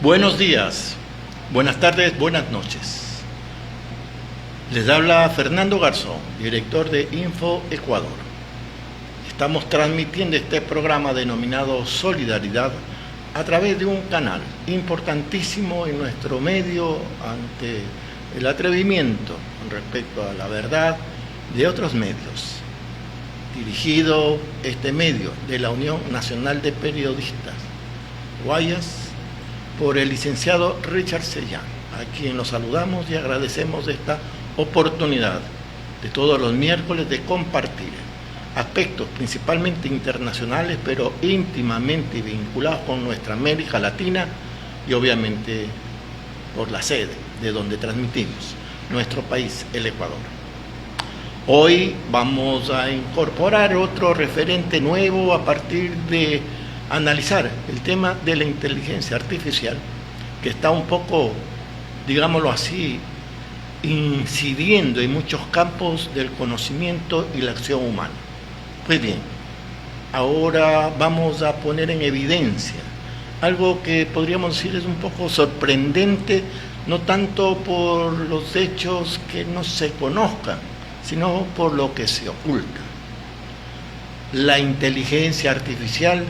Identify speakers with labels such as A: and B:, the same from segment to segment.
A: Buenos días, buenas tardes, buenas noches. Les habla Fernando Garzón, director de Info Ecuador. Estamos transmitiendo este programa denominado Solidaridad a través de un canal importantísimo en nuestro medio ante el atrevimiento con respecto a la verdad de otros medios. Dirigido este medio de la Unión Nacional de Periodistas, Guayas, por el licenciado Richard Sellán, a quien los saludamos y agradecemos esta oportunidad de todos los miércoles de compartir aspectos principalmente internacionales, pero íntimamente vinculados con nuestra América Latina y obviamente por la sede de donde transmitimos, nuestro país, el Ecuador. Hoy vamos a incorporar otro referente nuevo a partir de analizar el tema de la inteligencia artificial, que está un poco, digámoslo así, incidiendo en muchos campos del conocimiento y la acción humana. Pues bien, ahora vamos a poner en evidencia algo que podríamos decir es un poco sorprendente, no tanto por los hechos que no se conozcan, sino por lo que se oculta. La inteligencia artificial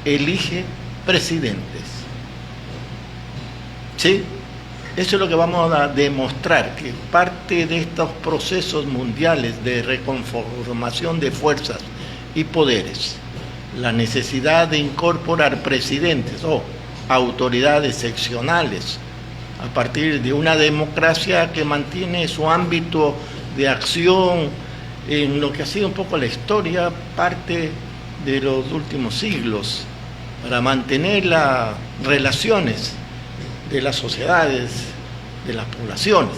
A: elige presidentes. ¿Sí? Eso es lo que vamos a demostrar, que parte de estos procesos mundiales de reconformación de fuerzas y poderes, la necesidad de incorporar presidentes o autoridades seccionales a partir de una democracia que mantiene su ámbito de acción en lo que ha sido un poco la historia, parte de los últimos siglos, para mantener las relaciones de las sociedades, de las poblaciones,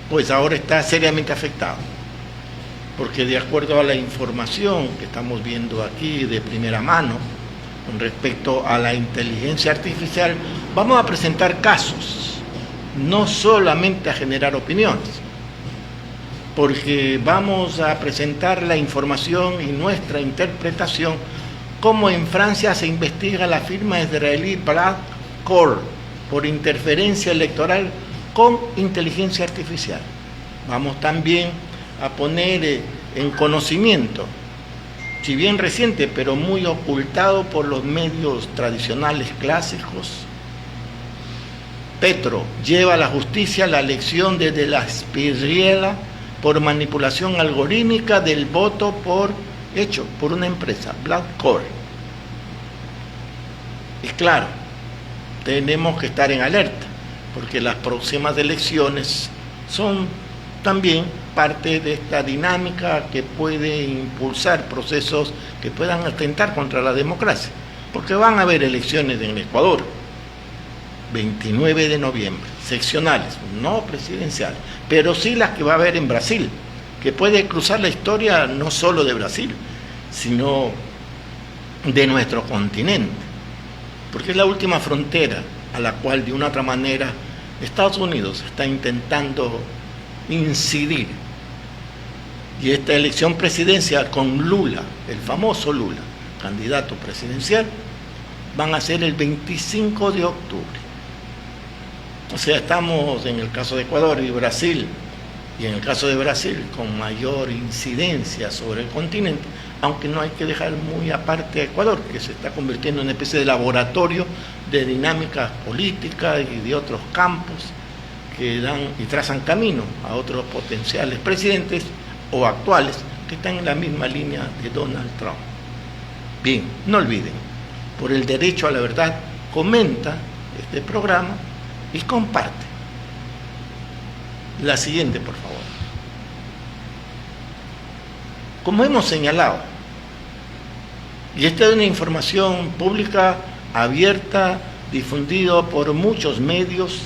A: pues ahora está seriamente afectado, porque de acuerdo a la información que estamos viendo aquí de primera mano con respecto a la inteligencia artificial, vamos a presentar casos, no solamente a generar opiniones, porque vamos a presentar la información y nuestra interpretación, como en Francia se investiga la firma israelí BlackRock por interferencia electoral con inteligencia artificial. Vamos también a poner en conocimiento, si bien reciente, pero muy ocultado por los medios tradicionales clásicos, Petro lleva a la justicia la elección desde la Espriella por manipulación algorítmica del voto hecho por una empresa, BlackRock. Y claro, tenemos que estar en alerta, porque las próximas elecciones son también parte de esta dinámica que puede impulsar procesos que puedan atentar contra la democracia, porque van a haber elecciones en Ecuador, 29 de noviembre, seccionales, no presidenciales, pero sí las que va a haber en Brasil, que puede cruzar la historia no solo de Brasil, sino de nuestro continente, porque es la última frontera a la cual de una u otra manera Estados Unidos está intentando incidir. Y esta elección presidencial con Lula, el famoso Lula, candidato presidencial, van a ser el 25 de octubre. O sea, estamos en el caso de Ecuador y Brasil, y en el caso de Brasil con mayor incidencia sobre el continente, aunque no hay que dejar muy aparte a Ecuador, que se está convirtiendo en una especie de laboratorio de dinámicas políticas y de otros campos que dan y trazan camino a otros potenciales presidentes o actuales que están en la misma línea de Donald Trump. Bien, no olviden, por el derecho a la verdad, comenta este programa y comparte. La siguiente, por favor. Como hemos señalado, y esta es una información pública, abierta, difundida por muchos medios,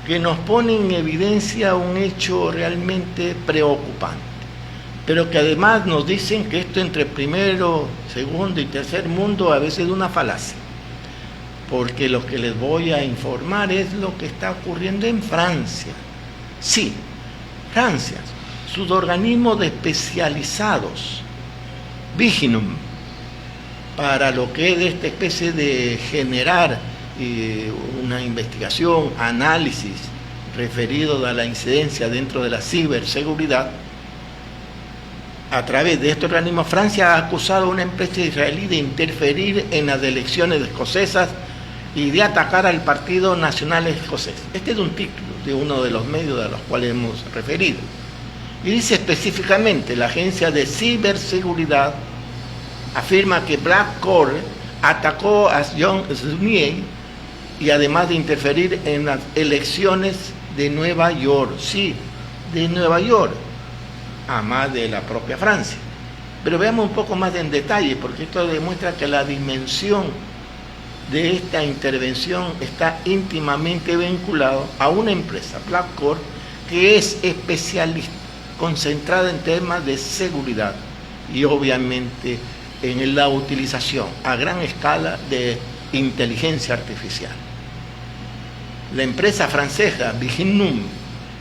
A: que nos pone en evidencia un hecho realmente preocupante, pero que además nos dicen que esto entre primero, segundo y tercer mundo a veces es una falacia, porque lo que les voy a informar es lo que está ocurriendo en Francia. Sí, Francia, sus organismos especializados, Viginum, para lo que es de esta especie de generar una investigación, análisis referido a la incidencia dentro de la ciberseguridad. A través de este organismo, Francia ha acusado a una empresa israelí de interferir en las elecciones escocesas y de atacar al Partido Nacional Escocés. Este es un título de uno de los medios a los cuales hemos referido. Y dice específicamente, la agencia de ciberseguridad afirma que Black Core atacó a John Sunier y además de interferir en las elecciones de Nueva York. Sí, de Nueva York, a más de la propia Francia. Pero veamos un poco más en detalle, porque esto demuestra que la dimensión de esta intervención está íntimamente vinculado a una empresa, Black Core, que es especialista, concentrada en temas de seguridad y obviamente en la utilización a gran escala de inteligencia artificial. La empresa francesa Viginum,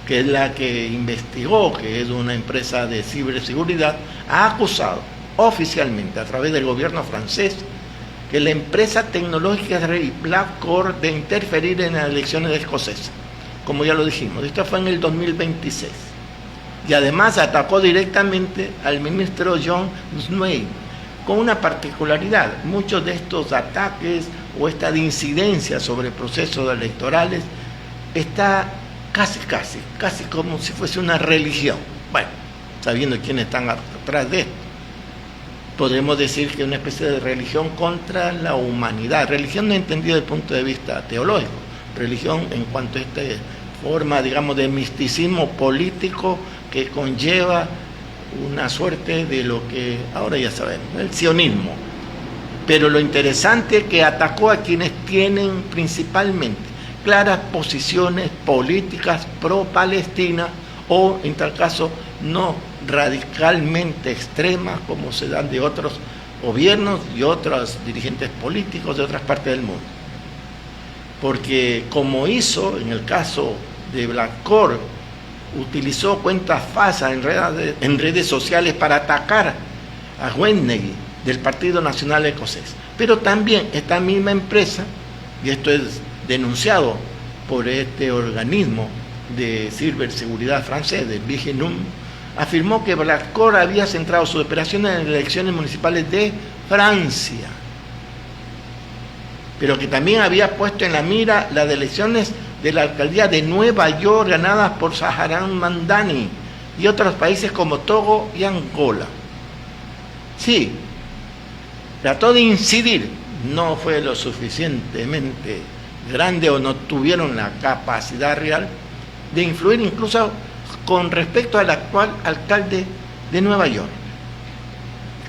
A: que es la que investigó, que es una empresa de ciberseguridad, ha acusado oficialmente a través del gobierno francés que la empresa tecnológica israelí Black Core de interferir en las elecciones escocesas. Como ya lo dijimos, esto fue en el 2026. Y además atacó directamente al ministro John Swain, con una particularidad. Muchos de estos ataques o esta incidencia sobre procesos electorales está casi como si fuese una religión. Bueno, sabiendo quiénes están atrás de esto, podemos decir que es una especie de religión contra la humanidad. Religión no entendida desde el punto de vista teológico, religión en cuanto a esta forma, digamos, de misticismo político que conlleva una suerte de lo que ahora ya sabemos, el sionismo. Pero lo interesante es que atacó a quienes tienen principalmente claras posiciones políticas pro-Palestina o, en tal caso, no radicalmente extremas como se dan de otros gobiernos y otros dirigentes políticos de otras partes del mundo. Porque como hizo en el caso de Black Core, utilizó cuentas falsas en redes sociales para atacar a Wednesday del Partido Nacional Escocés. Pero también esta misma empresa, y esto es denunciado por este organismo de ciberseguridad francés, de Viginum, afirmó que Black Core había centrado sus operaciones en las elecciones municipales de Francia, pero que también había puesto en la mira las elecciones de la alcaldía de Nueva York ganadas por Saharan Mandani y otros países como Togo y Angola. Sí, trató de incidir, no fue lo suficientemente grande o no tuvieron la capacidad real de influir incluso con respecto al actual alcalde de Nueva York,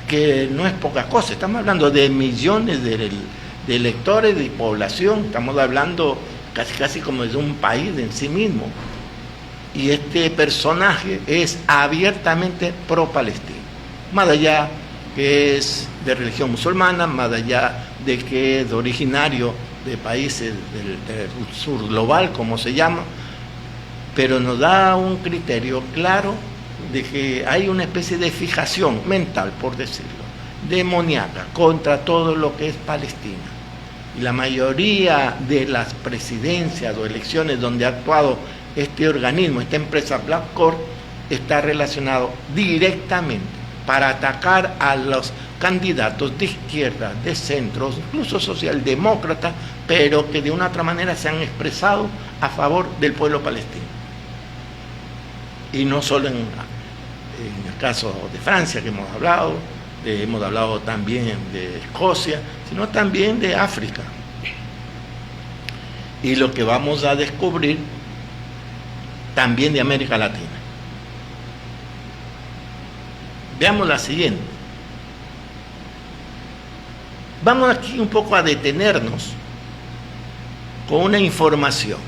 A: que no es poca cosa. Estamos hablando de millones de electores, de población, estamos hablando casi como de un país en sí mismo. Y este personaje es abiertamente pro-palestino, más allá que es de religión musulmana, más allá de que es originario de países del sur global, como se llama, pero nos da un criterio claro de que hay una especie de fijación mental, por decirlo, demoníaca contra todo lo que es Palestina. Y la mayoría de las presidencias o elecciones donde ha actuado este organismo, esta empresa Black Core, está relacionado directamente para atacar a los candidatos de izquierda, de centro, incluso socialdemócratas, pero que de una u otra manera se han expresado a favor del pueblo palestino. Y no solo en el caso de Francia que hemos hablado también de Escocia, sino también de África. Y lo que vamos a descubrir también de América Latina. Veamos la siguiente. Vamos aquí un poco a detenernos con una información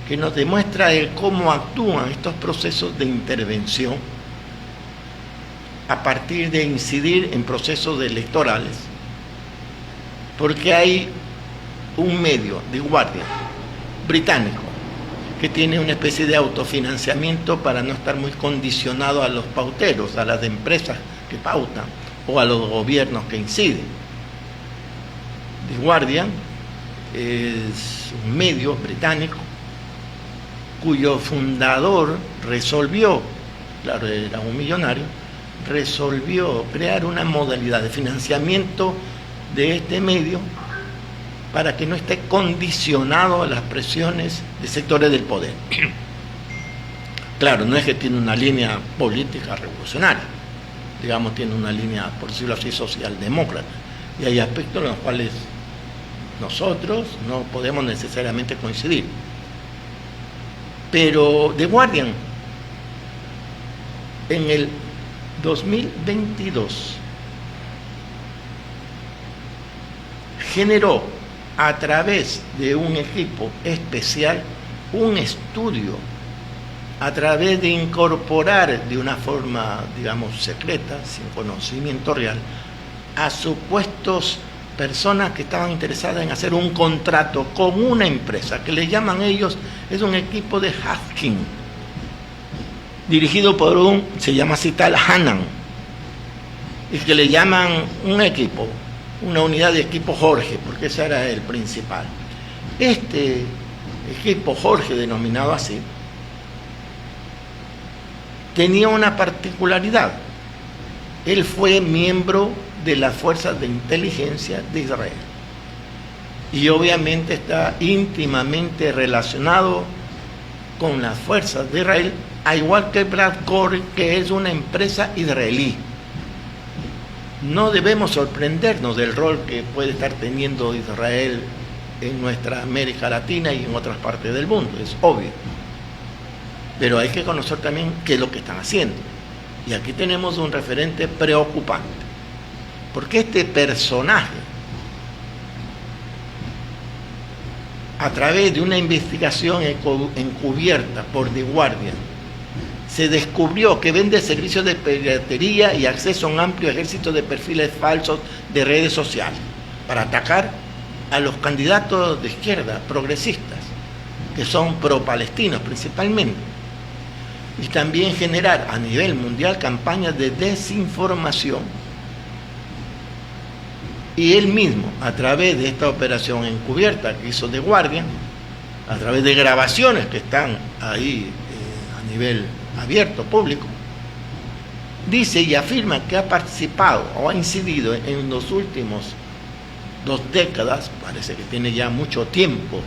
A: que nos demuestra cómo actúan estos procesos de intervención a partir de incidir en procesos electorales, porque hay un medio de guardia británico que tiene una especie de autofinanciamiento para no estar muy condicionado a los pauteros, a las empresas que pautan o a los gobiernos que inciden. The Guardian es un medio británico cuyo fundador resolvió, claro, era un millonario, resolvió crear una modalidad de financiamiento de este medio para que no esté condicionado a las presiones de sectores del poder. Claro, no es que tiene una línea política revolucionaria, digamos, tiene una línea, por decirlo así, socialdemócrata, y hay aspectos en los cuales nosotros no podemos necesariamente coincidir. Pero The Guardian, en el 2022, generó a través de un equipo especial un estudio a través de incorporar de una forma, digamos, secreta, sin conocimiento real, a supuestos personas que estaban interesadas en hacer un contrato con una empresa, que le llaman ellos, es un equipo de hacking, dirigido por se llama así tal Hannan, y que le llaman un equipo, una unidad de equipo Jorge, porque ese era el principal. Este equipo Jorge, denominado así, tenía una particularidad. Él fue miembro de las fuerzas de inteligencia de Israel y obviamente está íntimamente relacionado con las fuerzas de Israel, al igual que Brad Corey, que es una empresa israelí. No debemos sorprendernos del rol que puede estar teniendo Israel en nuestra América Latina y en otras partes del mundo, es obvio. Pero hay que conocer también qué es lo que están haciendo. Y aquí tenemos un referente preocupante, porque este personaje, a través de una investigación encubierta por The Guardian, se descubrió que vende servicios de piratería y acceso a un amplio ejército de perfiles falsos de redes sociales para atacar a los candidatos de izquierda progresistas, que son pro-palestinos principalmente, y también generar a nivel mundial campañas de desinformación. Y él mismo, a través de esta operación encubierta que hizo The Guardian, a través de grabaciones que están ahí a nivel abierto, público, dice y afirma que ha participado o ha incidido en los últimos 2 décadas, parece que tiene ya mucho tiempo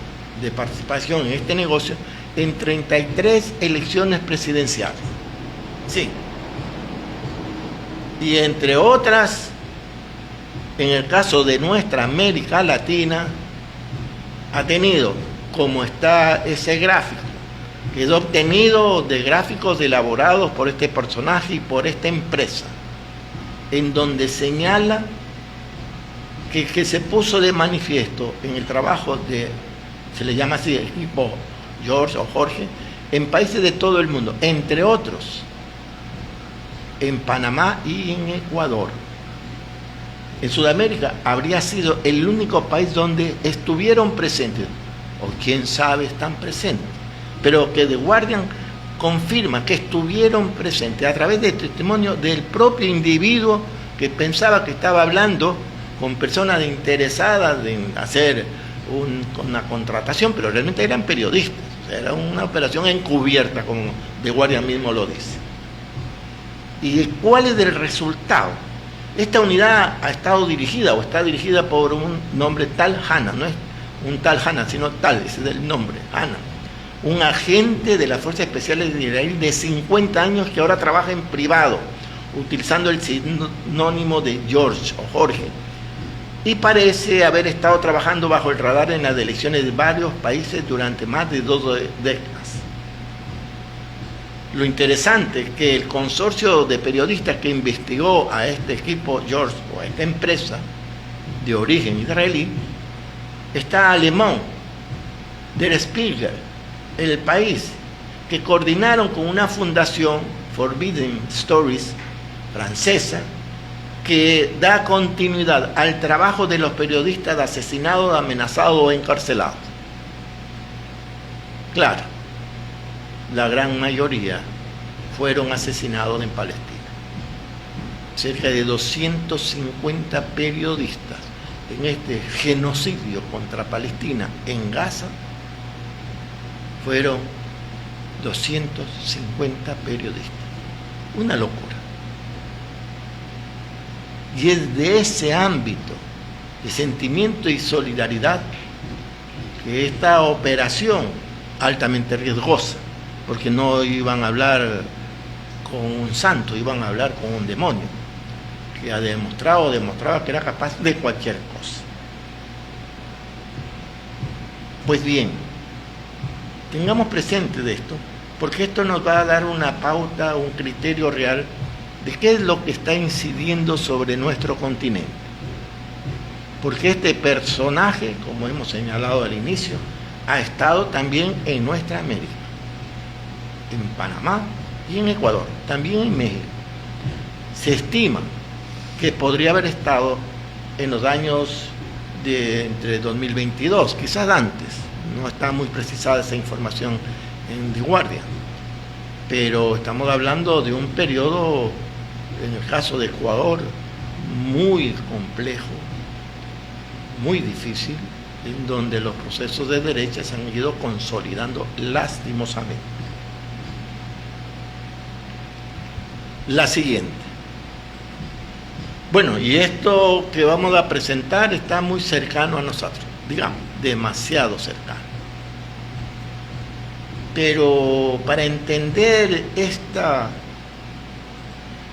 A: de participación en este negocio, en 33 elecciones presidenciales. Sí. Y entre otras, en el caso de nuestra América Latina, ha tenido, como está ese gráfico, que es obtenido de gráficos elaborados por este personaje y por esta empresa, en donde señala que se puso de manifiesto en el trabajo de, se le llama así, el equipo George o Jorge, en países de todo el mundo, entre otros, en Panamá y en Ecuador. En Sudamérica habría sido el único país donde estuvieron presentes, o quién sabe están presentes, pero que The Guardian confirma que estuvieron presentes a través del testimonio del propio individuo que pensaba que estaba hablando con personas interesadas en hacer una contratación, pero realmente eran periodistas. O sea, era una operación encubierta, como The Guardian mismo lo dice. ¿Y cuál es el resultado? Esta unidad ha estado dirigida o está dirigida por un nombre tal Hannan, no es un tal Hannan, sino tal, ese es el nombre, Hannan, un agente de las Fuerzas Especiales de Israel de 50 años que ahora trabaja en privado, utilizando el sinónimo de George o Jorge, y parece haber estado trabajando bajo el radar en las elecciones de varios países durante más de 2 décadas. Lo interesante es que el consorcio de periodistas que investigó a este equipo George o a esta empresa de origen israelí está alemán, Der Spiegel, El País, que coordinaron con una fundación, Forbidden Stories, francesa, que da continuidad al trabajo de los periodistas asesinados, amenazados o encarcelados. Claro, la gran mayoría fueron asesinados en Palestina. Cerca de 250 periodistas en este genocidio contra Palestina en Gaza fueron 250 periodistas. Una locura. Y es de ese ámbito de sentimiento y solidaridad que esta operación altamente riesgosa, porque no iban a hablar con un santo, iban a hablar con un demonio, que ha demostraba que era capaz de cualquier cosa. Pues bien, tengamos presente de esto, porque esto nos va a dar una pauta, un criterio real de qué es lo que está incidiendo sobre nuestro continente. Porque este personaje, como hemos señalado al inicio, ha estado también en nuestra América, en Panamá y en Ecuador, también en México. Se estima que podría haber estado en los años de entre 2022, quizás antes, no está muy precisada esa información en The Guardian, pero estamos hablando de un periodo, en el caso de Ecuador, muy complejo, muy difícil, en donde los procesos de derecha se han ido consolidando lastimosamente. La siguiente. Bueno, y esto que vamos a presentar está muy cercano a nosotros, digamos, demasiado cercano. Pero para entender esta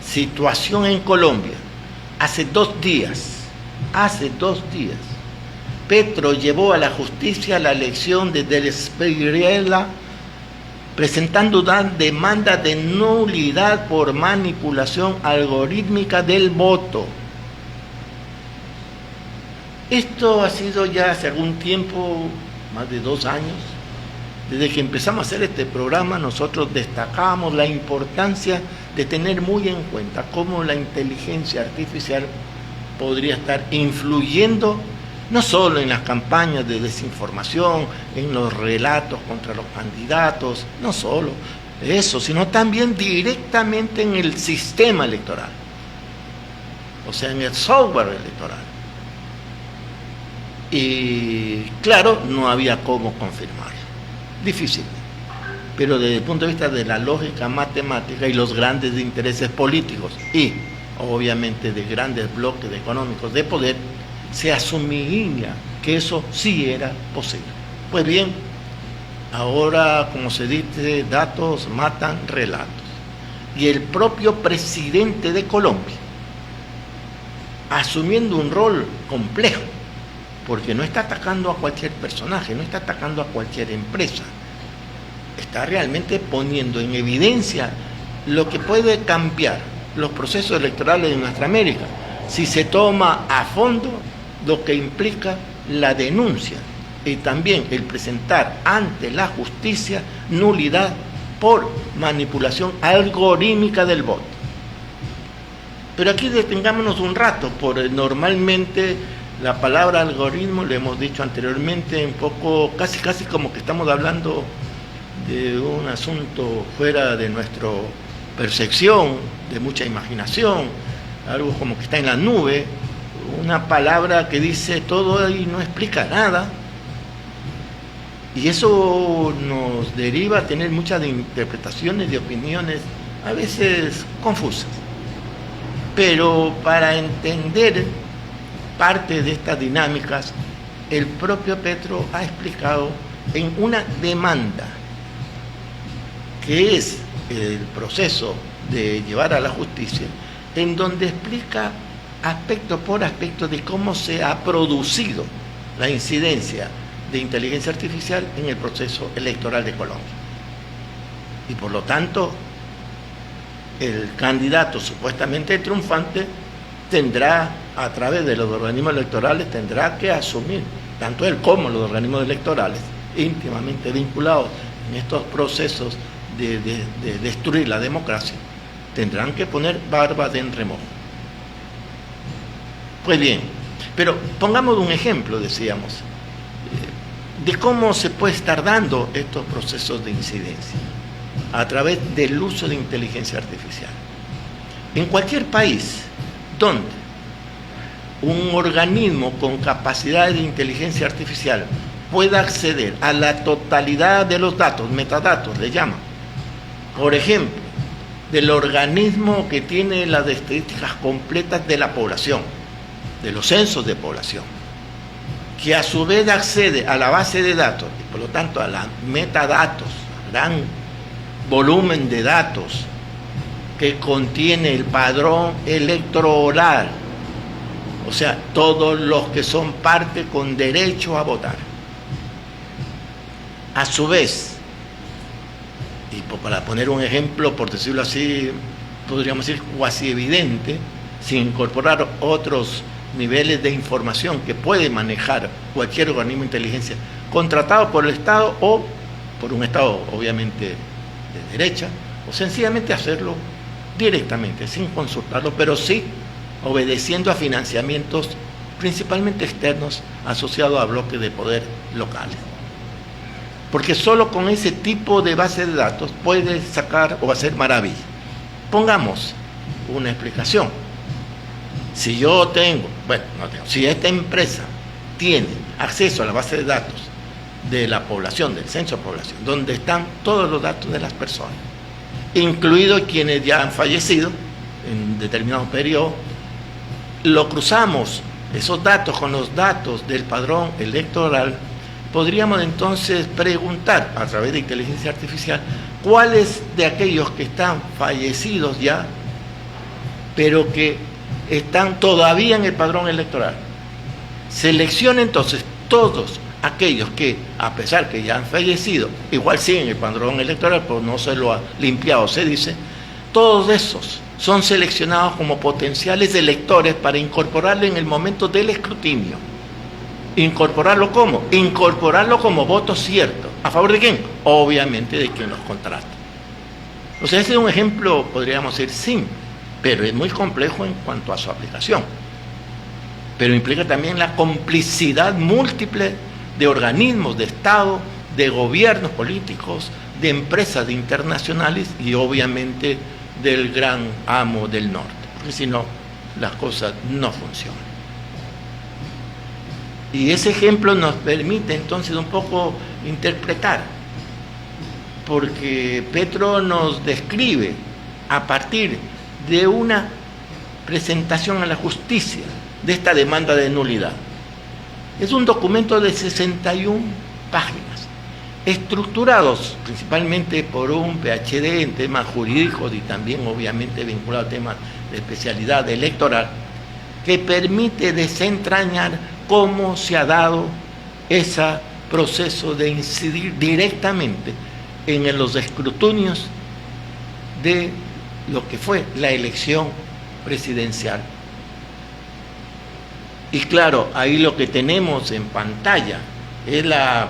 A: situación en Colombia, hace 2 días, Petro llevó a la justicia la elección de Del Espriella, presentando una demanda de nulidad por manipulación algorítmica del voto. Esto ha sido ya hace algún tiempo, más de 2 años, desde que empezamos a hacer este programa, nosotros destacamos la importancia de tener muy en cuenta cómo la inteligencia artificial podría estar influyendo no solo en las campañas de desinformación, en los relatos contra los candidatos, no solo eso, sino también directamente en el sistema electoral, o sea, en el software electoral. Y claro, no había cómo confirmarlo, difícil, pero desde el punto de vista de la lógica matemática y los grandes intereses políticos y obviamente de grandes bloques económicos de poder, se asumía que eso sí era posible. Pues bien, ahora, como se dice, datos matan relatos. Y el propio presidente de Colombia, asumiendo un rol complejo, porque no está atacando a cualquier personaje, no está atacando a cualquier empresa, está realmente poniendo en evidencia lo que puede cambiar los procesos electorales de nuestra América si se toma a fondo lo que implica la denuncia y también el presentar ante la justicia nulidad por manipulación algorítmica del voto. Pero aquí detengámonos un rato, porque normalmente la palabra algoritmo, le hemos dicho anteriormente, un poco, casi como que estamos hablando de un asunto fuera de nuestra percepción, de mucha imaginación, algo como que está en la nube, una palabra que dice todo y no explica nada, y eso nos deriva a tener muchas interpretaciones y opiniones a veces confusas. Pero para entender parte de estas dinámicas, el propio Petro ha explicado en una demanda, que es el proceso de llevar a la justicia, en donde explica aspecto por aspecto de cómo se ha producido la incidencia de inteligencia artificial en el proceso electoral de Colombia. Y por lo tanto, el candidato supuestamente triunfante tendrá, a través de los organismos electorales, tendrá que asumir, tanto él como los organismos electorales, íntimamente vinculados en estos procesos de destruir la democracia, tendrán que poner barbas en remojo. Pues bien, pero pongamos un ejemplo, decíamos, de cómo se puede estar dando estos procesos de incidencia a través del uso de inteligencia artificial. En cualquier país donde un organismo con capacidad de inteligencia artificial pueda acceder a la totalidad de los datos, metadatos le llaman, por ejemplo, del organismo que tiene las estadísticas completas de la población, de los censos de población, que a su vez accede a la base de datos y por lo tanto a los metadatos, gran volumen de datos que contiene el padrón electoral, o sea, todos los que son parte con derecho a votar. A su vez, y para poner un ejemplo, por decirlo así, podríamos decir cuasi evidente, sin incorporar otros niveles de información que puede manejar cualquier organismo de inteligencia contratado por el Estado o por un Estado obviamente de derecha, o sencillamente hacerlo directamente, sin consultarlo, pero sí obedeciendo a financiamientos principalmente externos asociados a bloques de poder locales. Porque solo con ese tipo de base de datos puede sacar o hacer maravilla. Pongamos una explicación. Si yo tengo, si esta empresa tiene acceso a la base de datos de la población, del censo de población, donde están todos los datos de las personas, incluidos quienes ya han fallecido en determinado periodo, lo cruzamos esos datos con los datos del padrón electoral, podríamos entonces preguntar a través de inteligencia artificial cuáles de aquellos que están fallecidos ya, pero que están todavía en el padrón electoral. Selecciona entonces todos aquellos que, a pesar que ya han fallecido, igual siguen el padrón electoral, pero no se lo ha limpiado, se dice, todos esos son seleccionados como potenciales electores para incorporarlo en el momento del escrutinio. ¿Incorporarlo cómo? Incorporarlo como voto cierto. ¿A favor de quién? Obviamente de quien los contrata. O sea, ese es un ejemplo, podríamos decir, simple, pero es muy complejo en cuanto a su aplicación. Pero implica también la complicidad múltiple de organismos de Estado, de gobiernos políticos, de empresas internacionales y obviamente del gran amo del norte, porque si no, las cosas no funcionan. Y ese ejemplo nos permite entonces un poco interpretar, porque Petro nos describe a partir de una presentación a la justicia de esta demanda de nulidad. Es un documento de 61 páginas, estructurados principalmente por un PhD en temas jurídicos y también obviamente vinculado a temas de especialidad electoral, que permite desentrañar cómo se ha dado ese proceso de incidir directamente en los escrutinios de lo que fue la elección presidencial. Y claro, ahí lo que tenemos en pantalla es la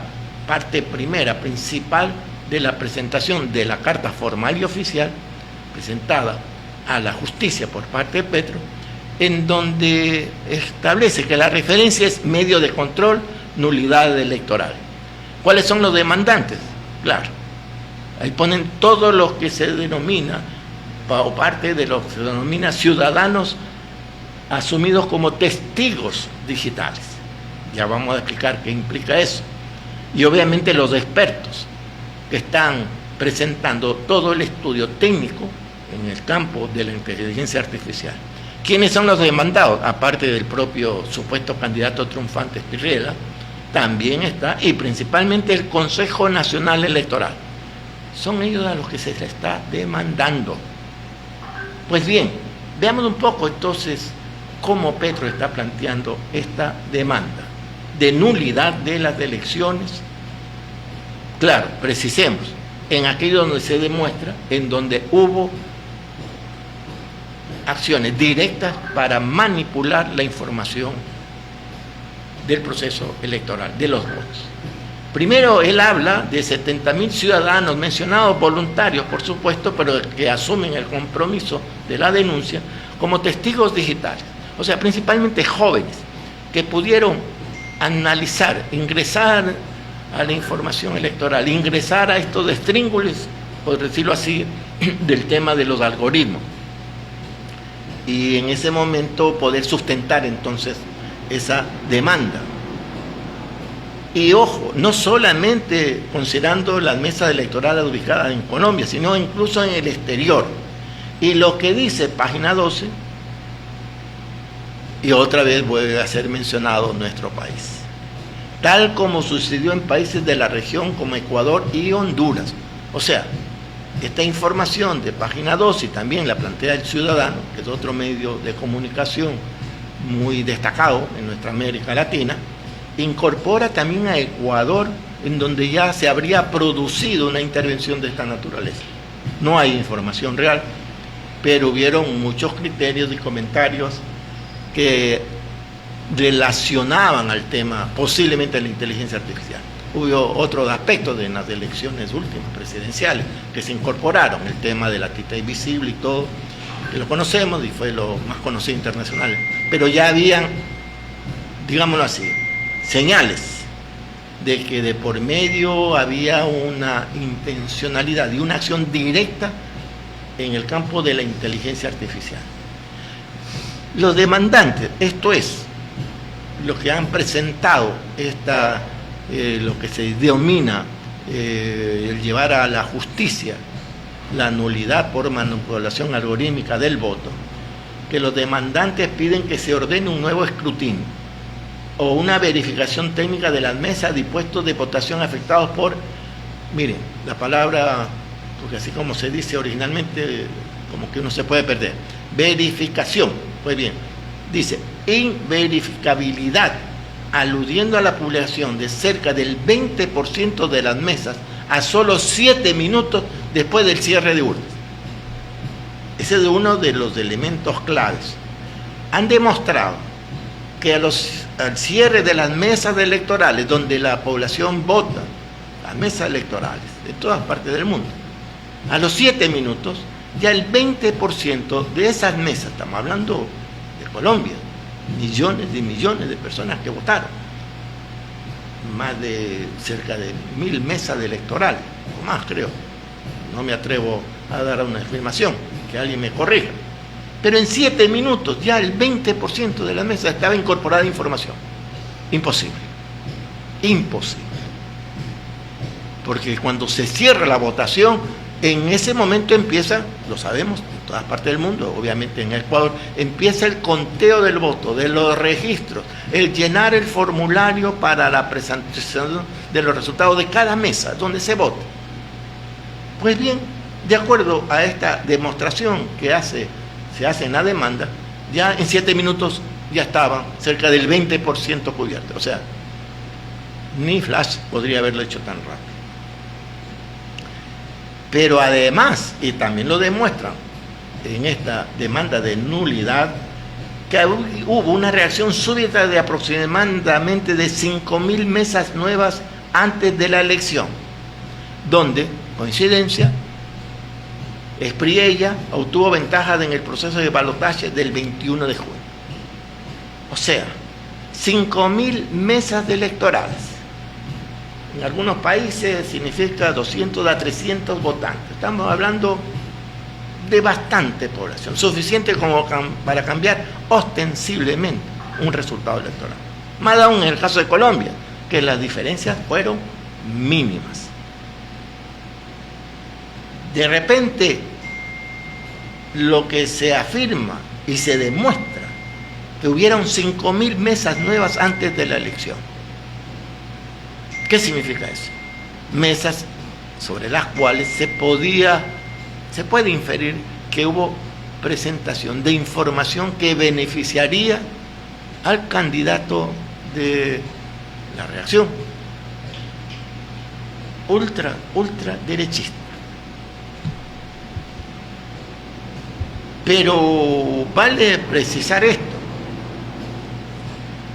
A: parte primera, principal, de la presentación de la carta formal y oficial presentada a la justicia por parte de Petro, en donde establece que la referencia es medio de control, nulidad electoral. ¿Cuáles son los demandantes? Claro, ahí ponen todo lo que se denomina, o parte de lo que se denomina ciudadanos asumidos como testigos digitales. Ya vamos a explicar qué implica eso. Y obviamente los expertos que están presentando todo el estudio técnico en el campo de la inteligencia artificial. ¿Quiénes son los demandados? Aparte del propio supuesto candidato triunfante Espirrela, también está, y principalmente el Consejo Nacional Electoral. Son ellos a los que se les está demandando. Pues bien, veamos un poco entonces cómo Petro está planteando esta demanda de nulidad de las elecciones. Claro, precisemos, en aquello donde se demuestra, en donde hubo acciones directas para manipular la información del proceso electoral, de los votos. Primero, él habla de 70.000 ciudadanos mencionados, voluntarios, por supuesto, pero que asumen el compromiso de la denuncia como testigos digitales. O sea, principalmente jóvenes que pudieron analizar, ingresar a la información electoral, ingresar a estos extríngulis, por decirlo así, del tema de los algoritmos. y en ese momento poder sustentar entonces esa demanda. Y ojo, no solamente considerando las mesas electorales ubicadas en Colombia, sino incluso en el exterior. Y lo que dice página 12, y otra vez vuelve a ser mencionado nuestro país, tal como sucedió en países de la región como Ecuador y Honduras. O sea, esta información de página 12 y también la plantea El Ciudadano, que es otro medio de comunicación muy destacado en nuestra América Latina, incorpora también a Ecuador, en donde ya se habría producido una intervención de esta naturaleza. No hay información real, pero hubieron muchos criterios y comentarios que relacionaban al tema posiblemente la inteligencia artificial. Hubo otros aspectos de las elecciones últimas presidenciales que se incorporaron, el tema de la tita invisible y todo, que lo conocemos y fue lo más conocido internacional, pero ya habían, digámoslo así, señales de que de por medio había una intencionalidad y una acción directa en el campo de la inteligencia artificial. Los demandantes, esto es, los que han presentado lo que se denomina el llevar a la justicia la nulidad por manipulación algorítmica del voto, que los demandantes piden que se ordene un nuevo escrutinio o una verificación técnica de las mesas y puestos de votación afectados por, miren, la palabra, porque así como se dice originalmente, como que uno se puede perder, verificación, pues bien, dice, inverificabilidad, aludiendo a la publicación de cerca del 20% de las mesas a solo 7 minutos después del cierre de urnas. Ese es uno de los elementos claves. Han demostrado que al cierre de las mesas electorales, donde la población vota, las mesas electorales de todas partes del mundo, a los 7 minutos, ya el 20% de esas mesas, estamos hablando de Colombia, millones y millones de personas que votaron, más de cerca de 1000 mesas electorales, o más creo, no me atrevo a dar una afirmación, que alguien me corrija, pero en 7 minutos ya el 20% de las mesas estaba incorporada información. Imposible, imposible, porque cuando se cierra la votación, en ese momento empieza, lo sabemos, en todas partes del mundo, obviamente en Ecuador, empieza el conteo del voto, de los registros, el llenar el formulario para la presentación de los resultados de cada mesa donde se vota. Pues bien, de acuerdo a esta demostración que se hace en la demanda, ya en 7 minutos ya estaban cerca del 20% cubierto. O sea, ni Flash podría haberlo hecho tan rápido. Pero además, y también lo demuestran en esta demanda de nulidad, que hubo una reacción súbita de aproximadamente de 5.000 mesas nuevas antes de la elección, donde, coincidencia, Espriella obtuvo ventaja en el proceso de balotaje del 21 de junio. O sea, 5.000 mesas electorales. En algunos países significa 200 a 300 votantes. Estamos hablando de bastante población, suficiente como para cambiar ostensiblemente un resultado electoral. Más aún en el caso de Colombia, que las diferencias fueron mínimas. De repente, lo que se afirma y se demuestra, que hubieron 5.000 mesas nuevas antes de la elección. ¿Qué significa eso? Mesas sobre las cuales se puede inferir que hubo presentación de información que beneficiaría al candidato de la reacción, ultraderechista. Pero vale precisar esto,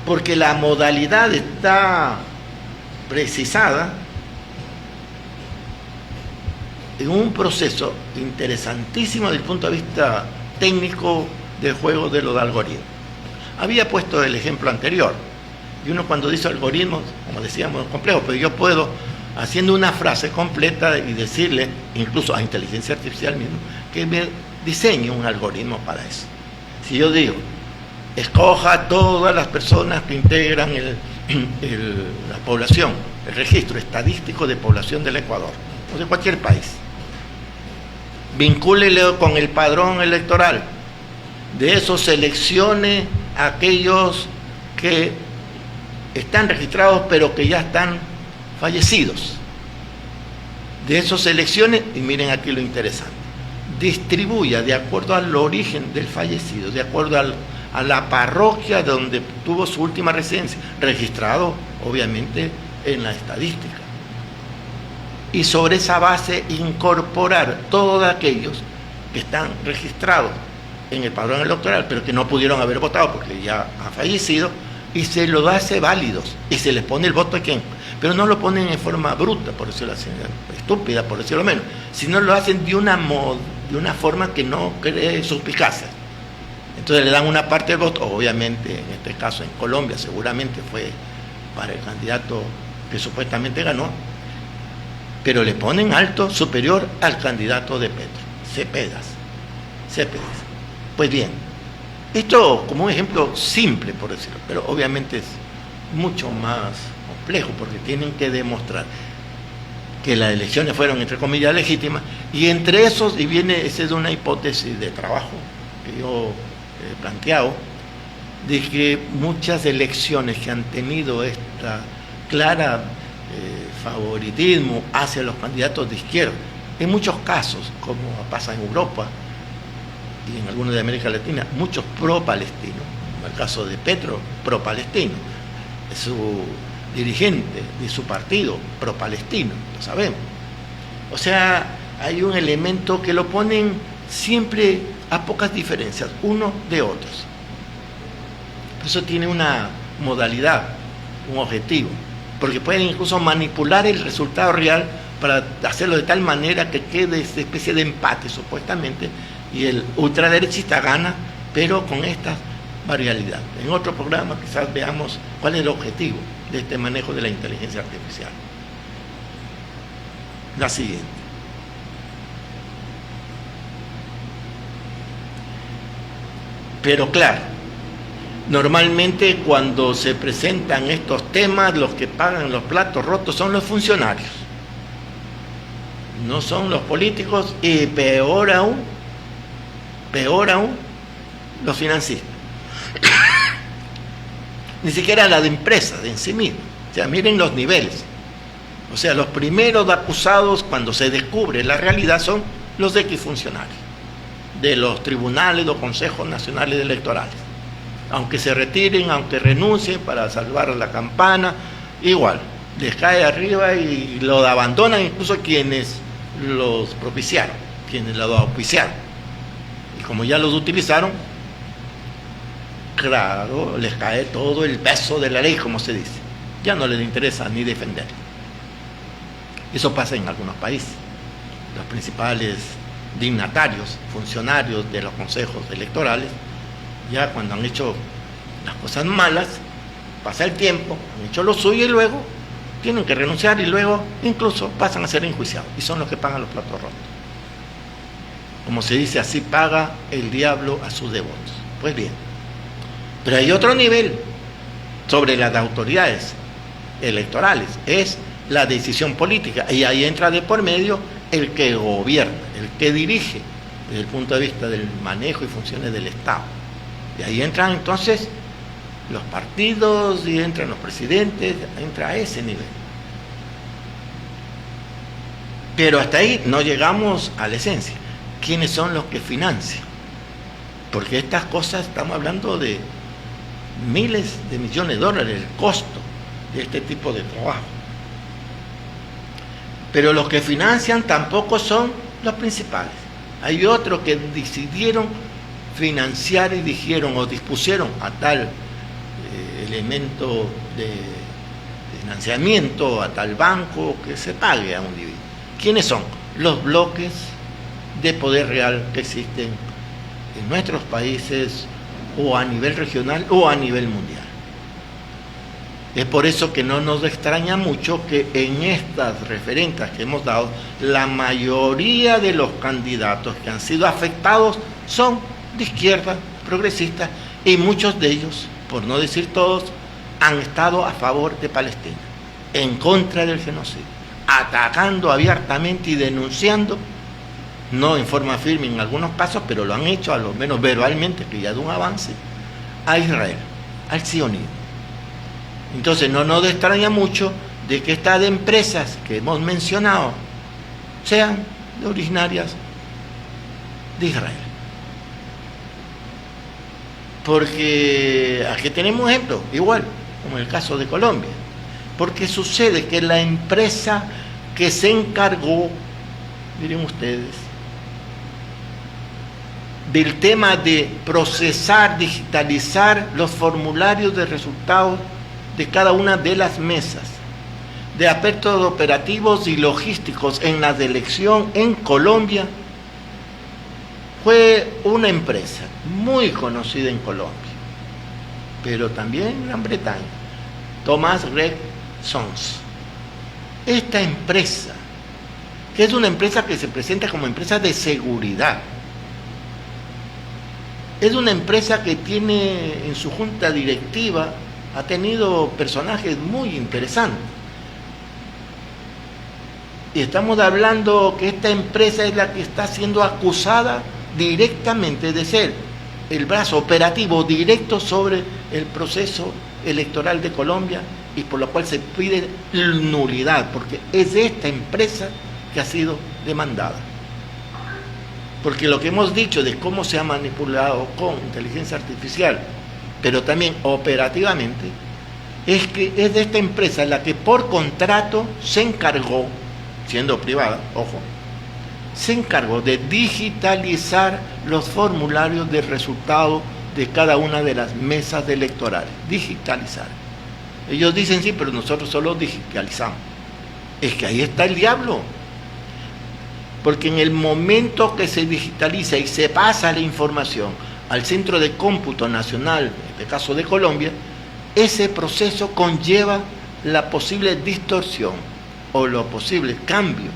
A: porque la modalidad está precisada en un proceso interesantísimo desde el punto de vista técnico del juego de los algoritmos. Había puesto el ejemplo anterior, y uno cuando dice algoritmos, como decíamos, es complejo, pero yo puedo, haciendo una frase completa y decirle, incluso a inteligencia artificial mismo, que me diseñe un algoritmo para eso. Si yo digo, escoja a todas las personas que integran la población, el registro estadístico de población del Ecuador, o de cualquier país, vincúlele con el padrón electoral, de eso seleccione a aquellos que están registrados pero que ya están fallecidos. De esos selecciones, y miren aquí lo interesante, distribuya de acuerdo al origen del fallecido, de acuerdo a la parroquia donde tuvo su última residencia, registrado obviamente en la estadística. Y sobre esa base incorporar todos aquellos que están registrados en el padrón electoral, pero que no pudieron haber votado porque ya ha fallecido, y se los hace válidos, y se les pone el voto a quien, pero no lo ponen en forma bruta, por decirlo así, estúpida, por decirlo menos, sino lo hacen de una forma que no cree suspicacia. Entonces le dan una parte del voto, obviamente en este caso en Colombia seguramente fue para el candidato que supuestamente ganó, pero le ponen alto, superior al candidato de Petro, Cepeda. Pues bien, esto como un ejemplo simple, por decirlo, pero obviamente es mucho más complejo porque tienen que demostrar que las elecciones fueron, entre comillas, legítimas, y entre esos, y viene, esa es una hipótesis de trabajo que yo he planteado, de que muchas elecciones que han tenido esta clara favoritismo hacia los candidatos de izquierda, en muchos casos, como pasa en Europa y en algunos de América Latina, muchos pro-palestinos, en el caso de Petro, pro-palestino, su dirigente de su partido, pro-palestino, lo sabemos. O sea, hay un elemento que lo ponen siempre a pocas diferencias, unos de otros. Eso tiene una modalidad, un objetivo, porque pueden incluso manipular el resultado real para hacerlo de tal manera que quede esa especie de empate, supuestamente, y el ultraderechista gana, pero con estas variabilidades. En otro programa quizás veamos cuál es el objetivo de este manejo de la inteligencia artificial. La siguiente. Pero claro, normalmente cuando se presentan estos temas, los que pagan los platos rotos son los funcionarios, no son los políticos, y peor aún, los financistas. Ni siquiera la de empresas en sí misma. O sea, miren los niveles. O sea, los primeros acusados cuando se descubre la realidad son los X funcionarios de los tribunales o consejos nacionales electorales. Aunque se retiren, aunque renuncien para salvar la campana, igual, les cae arriba y lo abandonan incluso quienes los propiciaron, quienes los auspiciaron. Y como ya los utilizaron, claro, les cae todo el peso de la ley, como se dice. Ya no les interesa ni defender. Eso pasa en algunos países. Los principales dignatarios, funcionarios de los consejos electorales, ya cuando han hecho las cosas malas, pasa el tiempo, han hecho lo suyo y luego tienen que renunciar y luego incluso pasan a ser enjuiciados y son los que pagan los platos rotos. Como se dice, así paga el diablo a sus devotos. Pues bien, pero hay otro nivel sobre las autoridades electorales, es la decisión política, y ahí entra de por medio el que gobierna, el que dirige desde el punto de vista del manejo y funciones del Estado. Y ahí entran entonces los partidos y entran los presidentes, entra a ese nivel. Pero hasta ahí no llegamos a la esencia. ¿Quiénes son los que financian? Porque estas cosas, estamos hablando de miles de millones de dólares, el costo de este tipo de trabajo. Pero los que financian tampoco son los principales. Hay otros que decidieron financiar y dijeron o dispusieron a tal elemento de financiamiento, a tal banco, que se pague a un individuo. ¿Quiénes son? Los bloques de poder real que existen en nuestros países o a nivel regional o a nivel mundial. Es por eso que no nos extraña mucho que en estas referencias que hemos dado, la mayoría de los candidatos que han sido afectados son de izquierda progresistas, y muchos de ellos, por no decir todos, han estado a favor de Palestina, en contra del genocidio, atacando abiertamente y denunciando, no en forma firme en algunos casos, pero lo han hecho, a lo menos verbalmente, que ya de un avance, a Israel, al sionismo. Entonces no nos extraña mucho de que estas empresas que hemos mencionado sean originarias de Israel. Porque aquí tenemos ejemplos, igual, como el caso de Colombia. Porque sucede que la empresa que se encargó, miren ustedes, del tema de procesar, digitalizar los formularios de resultados de cada una de las mesas, de aspectos operativos y logísticos en la elección en Colombia, fue una empresa muy conocida en Colombia, pero también en Gran Bretaña, Thomas Gregg Sons. Esta empresa, que es una empresa que se presenta como empresa de seguridad, es una empresa que tiene en su junta directiva, ha tenido personajes muy interesantes. Y estamos hablando que esta empresa es la que está siendo acusada directamente de ser el brazo operativo directo sobre el proceso electoral de Colombia, y por lo cual se pide nulidad, porque es esta empresa que ha sido demandada. Porque lo que hemos dicho de cómo se ha manipulado con inteligencia artificial, pero también operativamente, es que es de esta empresa la que por contrato se encargó, siendo privada, ojo, se encargó de digitalizar los formularios de resultados de cada una de las mesas electorales. Digitalizar. Ellos dicen sí, pero nosotros solo digitalizamos. Es que ahí está el diablo. Porque en el momento que se digitaliza y se pasa la información al Centro de Cómputo Nacional, en este caso de Colombia, ese proceso conlleva la posible distorsión o lo posible cambio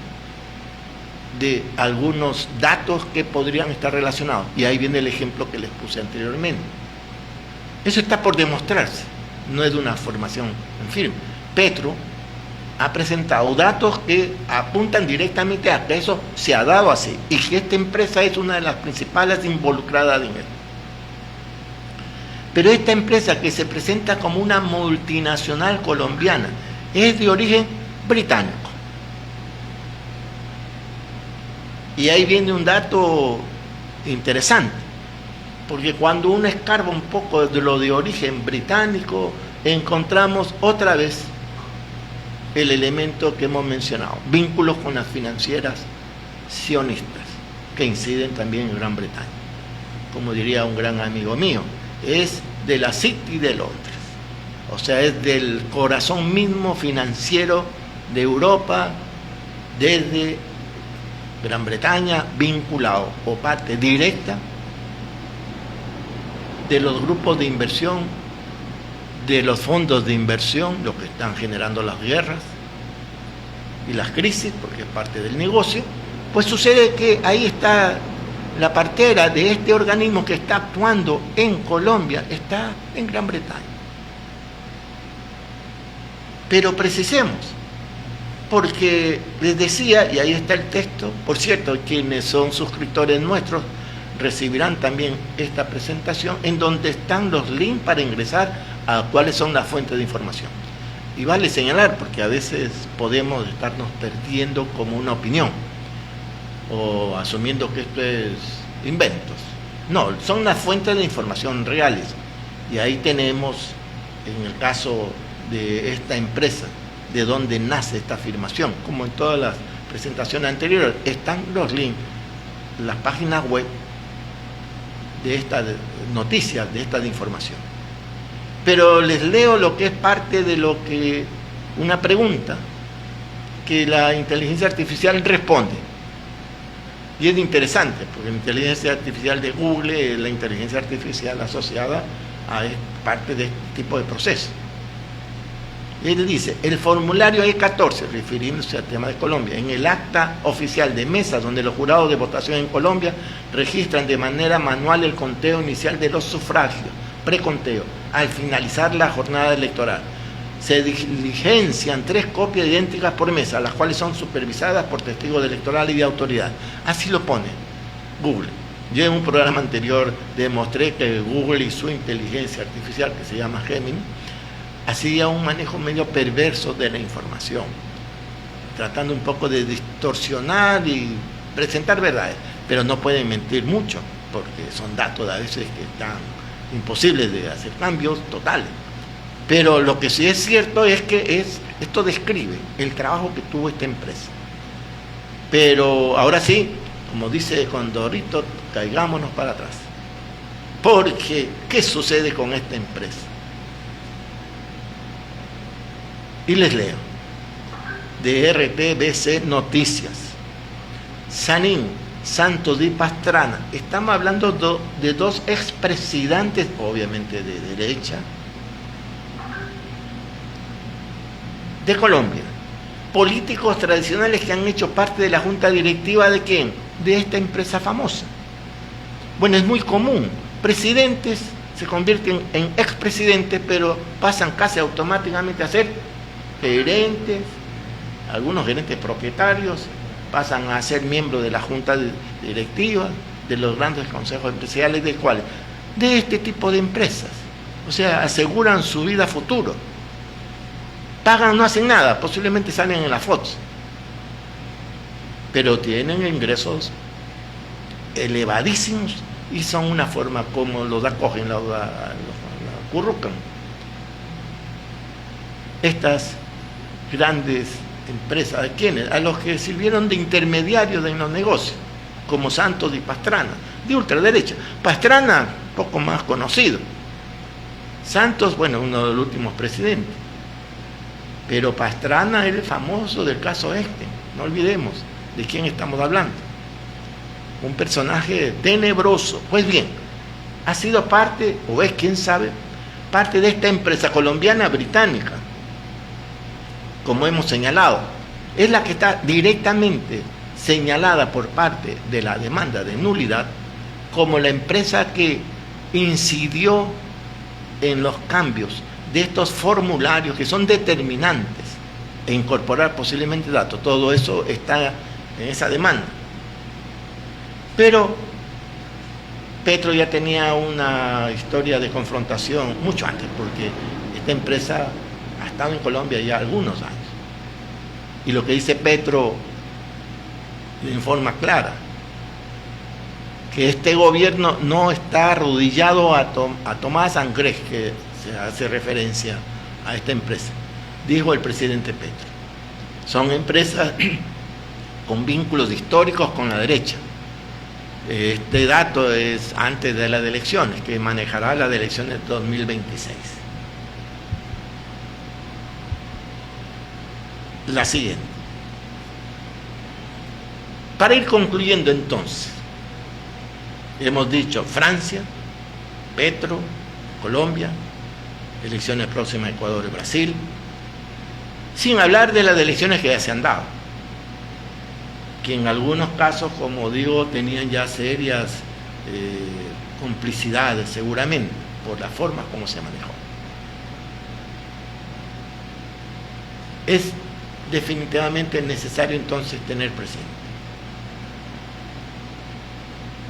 A: de algunos datos que podrían estar relacionados. Y ahí viene el ejemplo que les puse anteriormente. Eso está por demostrarse, no es de una formación en firme. Petro ha presentado datos que apuntan directamente a que eso se ha dado así y que esta empresa es una de las principales involucradas en esto. Pero esta empresa, que se presenta como una multinacional colombiana, es de origen británico. Y ahí viene un dato interesante, porque cuando uno escarba un poco de lo de origen británico, encontramos otra vez el elemento que hemos mencionado, vínculos con las financieras sionistas, que inciden también en Gran Bretaña. Como diría un gran amigo mío, es de la City de Londres, o sea, es del corazón mismo financiero de Europa, desde Gran Bretaña, vinculado o parte directa de los grupos de inversión, de los fondos de inversión, los que están generando las guerras y las crisis, porque es parte del negocio. Pues sucede que ahí está la partera de este organismo que está actuando en Colombia, está en Gran Bretaña. Pero precisemos, porque les decía, y ahí está el texto, por cierto, quienes son suscriptores nuestros recibirán también esta presentación, en donde están los links para ingresar a cuáles son las fuentes de información. Y vale señalar, porque a veces podemos estarnos perdiendo como una opinión, o asumiendo que esto es inventos. No, son las fuentes de información reales. Y ahí tenemos, en el caso de esta empresa, de donde nace esta afirmación, como en todas las presentaciones anteriores, están los links, las páginas web de estas noticias, de esta información. Pero les leo lo que es parte de lo que, una pregunta que la inteligencia artificial responde. Y es interesante, porque la inteligencia artificial de Google es la inteligencia artificial asociada a parte de este tipo de procesos. Él dice, el formulario E14, refiriéndose al tema de Colombia, en el acta oficial de mesa donde los jurados de votación en Colombia registran de manera manual el conteo inicial de los sufragios, preconteo, al finalizar la jornada electoral. Se diligencian 3 copias idénticas por mesa, las cuales son supervisadas por testigos electorales y de autoridad. Así lo pone Google. Yo en un programa anterior demostré que Google y su inteligencia artificial, que se llama Gemini, hacía un manejo medio perverso de la información, tratando un poco de distorsionar y presentar verdades, pero no pueden mentir mucho, porque son datos a veces que están imposibles de hacer cambios totales. Pero lo que sí es cierto es que esto describe el trabajo que tuvo esta empresa. Pero ahora sí, como dice Condorito, caigámonos para atrás. Porque, ¿qué sucede con esta empresa? Y les leo, de RTBC Noticias, Sanín, Santos Di Pastrana, estamos hablando de 2 expresidentes, obviamente de derecha, de Colombia, políticos tradicionales que han hecho parte de la junta directiva ¿de quién? De esta empresa famosa. Bueno, es muy común, presidentes se convierten en expresidentes, pero pasan casi automáticamente a ser gerentes, algunos gerentes propietarios, pasan a ser miembros de la junta directiva, de los grandes consejos empresariales, ¿de cuáles? De este tipo de empresas. O sea, aseguran su vida futuro. Pagan, no hacen nada, posiblemente salen en la Fox, pero tienen ingresos elevadísimos y son una forma como los acogen, los acurrucan. Estas grandes empresas, ¿a quiénes? A los que sirvieron de intermediarios en los negocios, como Santos Di Pastrana, de ultraderecha. Pastrana, poco más conocido. Santos, bueno, uno de los últimos presidentes. Pero Pastrana era el famoso del caso este. No olvidemos de quién estamos hablando. Un personaje tenebroso. Pues bien, ha sido parte, o es, quién sabe, parte de esta empresa colombiana británica, como hemos señalado. Es la que está directamente señalada por parte de la demanda de nulidad como la empresa que incidió en los cambios de estos formularios que son determinantes e incorporar posiblemente datos. Todo eso está en esa demanda. Pero Petro ya tenía una historia de confrontación mucho antes, porque esta empresa ha estado en Colombia ya algunos años. Y lo que dice Petro en forma clara, que este gobierno no está arrodillado a Tomás Angrés, que se hace referencia a esta empresa, dijo el presidente Petro. Son empresas con vínculos históricos con la derecha. Este dato es antes de las elecciones, que manejará las elecciones de 2026. La siguiente. Para ir concluyendo entonces, hemos dicho Francia, Petro, Colombia, elecciones próximas Ecuador y Brasil, sin hablar de las elecciones que ya se han dado, que en algunos casos, como digo, tenían ya serias complicidades seguramente por la forma como se manejó. Es definitivamente necesario entonces tener presente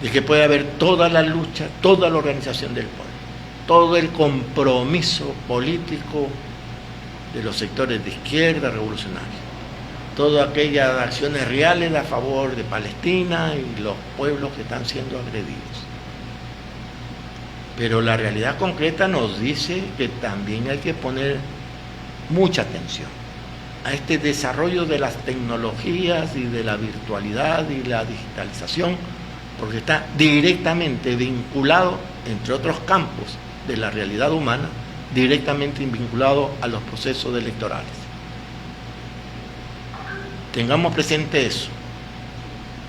A: de que puede haber toda la lucha, toda la organización del pueblo, todo el compromiso político de los sectores de izquierda revolucionarios, todas aquellas acciones reales a favor de Palestina y los pueblos que están siendo agredidos. Pero la realidad concreta nos dice que también hay que poner mucha atención a este desarrollo de las tecnologías y de la virtualidad y la digitalización, porque está directamente vinculado, entre otros campos de la realidad humana, directamente vinculado a los procesos electorales. Tengamos presente eso.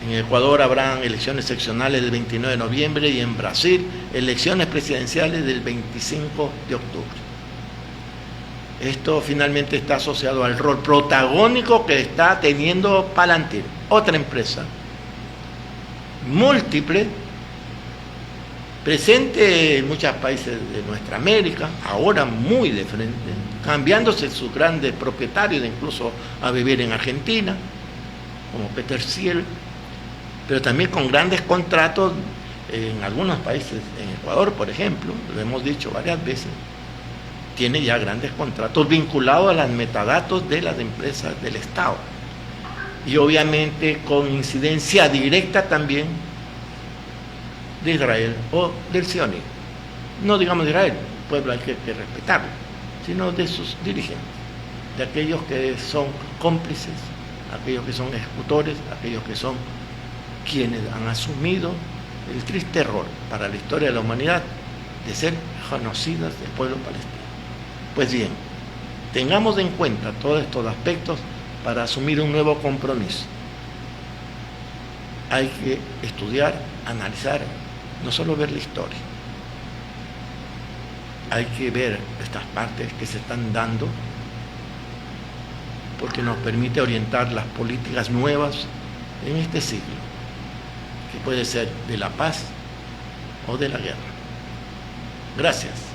A: En Ecuador habrán elecciones seccionales del 29 de noviembre y en Brasil elecciones presidenciales del 25 de octubre. Esto finalmente está asociado al rol protagónico que está teniendo Palantir, otra empresa múltiple, presente en muchos países de nuestra América, ahora muy de frente, cambiándose sus grandes propietarios, incluso a vivir en Argentina, como Peterciel, pero también con grandes contratos en algunos países, en Ecuador, por ejemplo, lo hemos dicho varias veces, tiene ya grandes contratos vinculados a las metadatos de las empresas del Estado. Y obviamente con incidencia directa también de Israel o del sionismo. No digamos de Israel, el pueblo hay que respetarlo, sino de sus dirigentes, de aquellos que son cómplices, aquellos que son ejecutores, aquellos que son quienes han asumido el triste error para la historia de la humanidad de ser genocidas del pueblo palestino. Pues bien, tengamos en cuenta todos estos aspectos para asumir un nuevo compromiso. Hay que estudiar, analizar, no solo ver la historia. Hay que ver estas partes que se están dando porque nos permite orientar las políticas nuevas en este siglo, que puede ser de la paz o de la guerra. Gracias.